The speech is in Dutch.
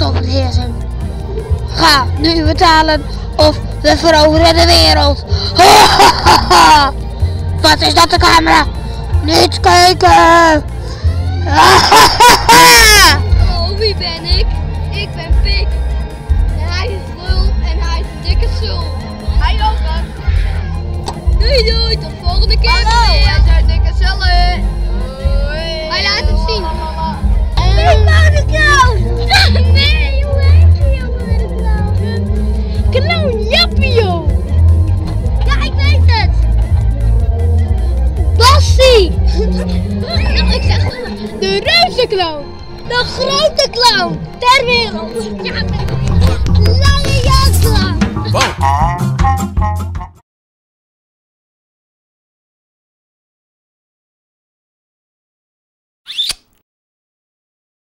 stofbeheersing. Ga nu betalen of we veroveren de wereld. Wat is dat, de camera? Niet kijken! Oh, wie ben ik? Ik ben Pik. En hij is lul en hij is een dikke sul. Hij ook dan. Doei doei, tot volgende keer. Hallo, wij zijn dikke zullen. Hij laat het zien. Ik wou de clown. Nee, hoe heet je jongen met een clown? Clown Jappie. Ja, ik weet het. Bassie. Ik zeg het. De reuzenclown. De grote clown ter wereld. Ja, Lange Jan clown. Wow.